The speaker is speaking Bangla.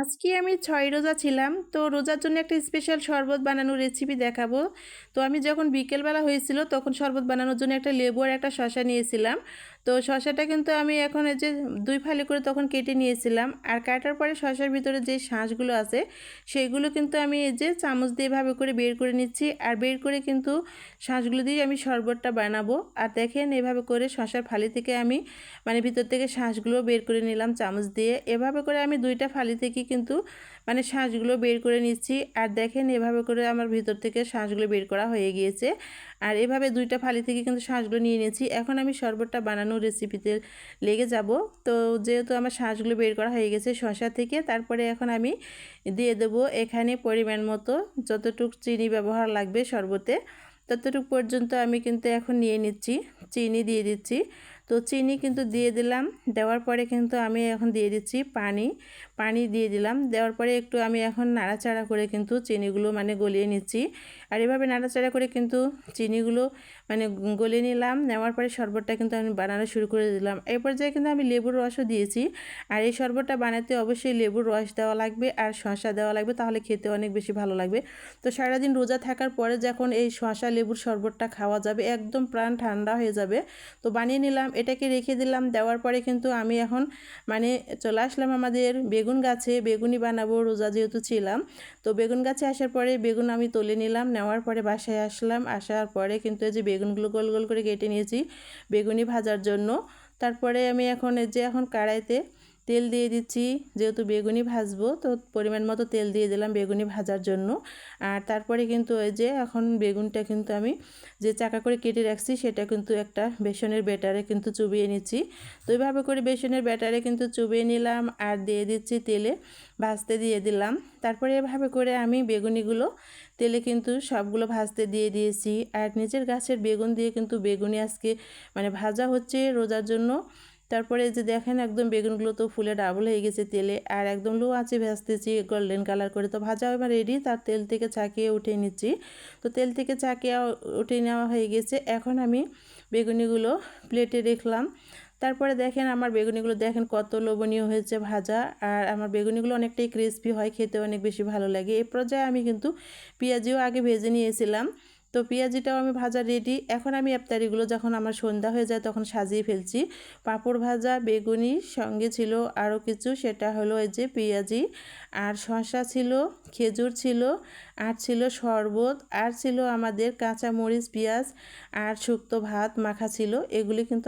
আজকে আমি ৬ রোজা ছিলাম। তো রোজার জন্য একটা স্পেশাল শরবত বানানোর রেসিপি দেখাবো। তো আমি যখন বিকেলবেলা হয়েছিল তখন শরবত বানানোর জন্য একটা লেবু আর একটা শসা নিয়েছিলাম। তো শসাটা কিন্তু আমি এখন এই যে ২ ফালি করে তখন কেটে নিয়েছিলাম। আর কাটার পরে শসার ভিতরে যে শাঁসগুলো আছে সেইগুলো কিন্তু আমি এই যে চামচ দিয়ে এভাবে করে বের করে নিচ্ছি। আর বের করে কিন্তু শাঁসগুলো দিয়ে আমি শরবতটা বানাবো। আর দেখেন এভাবে করে শসার ফালি থেকে আমি ভিতর থেকে শাঁসগুলো বের করে নিলাম চামচ দিয়ে। এভাবে করে আমি ২টা ফালি থেকে কিন্তু শাঁসগুলো বের করে নিচ্ছি। আর দেখেন এভাবে করে আমার ভিতর থেকে শাঁসগুলো বের করা হয়ে গিয়েছে। আর এভাবে ২টা ফালি থেকে কিন্তু শাঁসগুলো নিয়ে নিয়েছি। এখন আমি শরবতটা বানানোর রেসিপিতে লেগে যাব। তো যেহেতু আমার শাঁসগুলো বের করা হয়ে গেছে শসা থেকে, তারপরে এখন আমি দিয়ে দেবো এখানে পরিমাণ মতো যতটুকু চিনি ব্যবহার লাগবে শরবতে ততটুকু পর্যন্ত আমি কিন্তু এখন নিয়ে নিচ্ছি। চিনি দিয়ে দিচ্ছি। তো চিনি কিন্তু দিয়ে দিলাম। দেওয়ার পরে কিন্তু আমি এখন দিয়ে দিচ্ছি পানি দিয়ে দিলাম। দেওয়ার পরে একটু আমি এখন নাড়াচাড়া করে কিন্তু চিনিগুলো গলিয়ে নিচ্ছি। আর এভাবে নাড়াচাড়া করে কিন্তু চিনিগুলো গলিয়ে নিলাম। নেওয়ার পরে শরবতটা কিন্তু আমি বানানো শুরু করে দিলাম। এই পর্যায়ে কিন্তু আমি লেবুর রসও দিয়েছি। আর এই শরবতটা বানাতে অবশ্যই লেবুর রস দেওয়া লাগবে আর শসা দেওয়া লাগবে, তাহলে খেতে অনেক বেশি ভালো লাগবে। তো সারাদিন রোজা থাকার পরে যখন এই শসা লেবুর শরবতটা খাওয়া যাবে একদম প্রাণ ঠান্ডা হয়ে যাবে। তো বানিয়ে নিলাম, এটাকে রেখে দিলাম। দেওয়ার পরে কিন্তু আমি এখন চলে আসলাম আমাদের বেগুন গাছে। বেগুনি বানাবো, রোজা যেহেতু ছিলাম। তো বেগুন গাছে আসার পরে বেগুন আমি তুলে নিলাম। নেওয়ার পরে বাসায় আসলাম। আসার পরে কিন্তু এই যে বেগুনগুলো গোল গোল করে কেটে নিয়েছি বেগুনি ভাজার জন্য। তারপরে আমি এখন এখন কড়াইতে তেল দিয়ে দিচ্ছি। যেহেতু বেগুনি ভাজবো তো পরিমাণ মতো তেল দিয়ে দিলাম বেগুনি ভাজার জন্য। আর তারপরে কিন্তু এখন বেগুনটা কিন্তু আমি যে চাকা করে কেটে রাখছি সেটা কিন্তু একটা বেসনের ব্যাটারে কিন্তু চুবিয়ে নিচ্ছি। তো এইভাবে করে বেসনের ব্যাটারে কিন্তু চুবিয়ে নিলাম আর দিয়ে দিচ্ছি তেলে ভাজতে দিয়ে দিলাম। তারপরে এভাবে করে আমি বেগুনিগুলো তেলে কিন্তু সবগুলো ভাজতে দিয়ে দিয়েছি। আর নিজের গাছের বেগুন দিয়ে কিন্তু বেগুনি আজকে ভাজা হচ্ছে রোজার জন্য। তারপরে যে দেখেন একদম বেগুনগুলো তো ফুলে ডাবল হয়ে গেছে তেলে। আর একদম লো আঁচে ভাজতেছি গোল্ডেন কালার করে। তো ভাজা এবার রেডি, তার তেল থেকে ছাঁকিয়ে উঠিয়ে নিচ্ছি। তো তেল থেকে ছাঁকিয়ে উঠিয়ে নেওয়া হয়ে গেছে। এখন আমি বেগুনিগুলো প্লেটে রাখলাম। তারপরে দেখেন আমার বেগুনিগুলো দেখেন কত লোভনীয় হয়েছে ভাজা। আর আমার বেগুনিগুলো অনেকটাই ক্রিস্পি হয়, খেতে অনেক বেশি ভালো লাগে। এই পর্যায়ে আমি কিন্তু পেঁয়াজিও আগে ভেজে নিয়েছিলাম। তো পেঁয়াজিটাও আমি ভাজা রেডি। এখন আমি ইফতারিগুলো যখন আমার সন্ধ্যা হয়ে যায় তখন সাজিয়ে ফেলছি। পাঁপড় ভাজা, বেগুনি, সঙ্গে ছিল আরও কিছু, সেটা হলো এই যে পেঁয়াজি আর শসা ছিল, খেজুর ছিল, আর ছিল শরবত, আর ছিল আমাদের কাঁচা মরিচ, পেঁয়াজ আর শুক্তো ভাত মাখা ছিল। এগুলি কিন্তু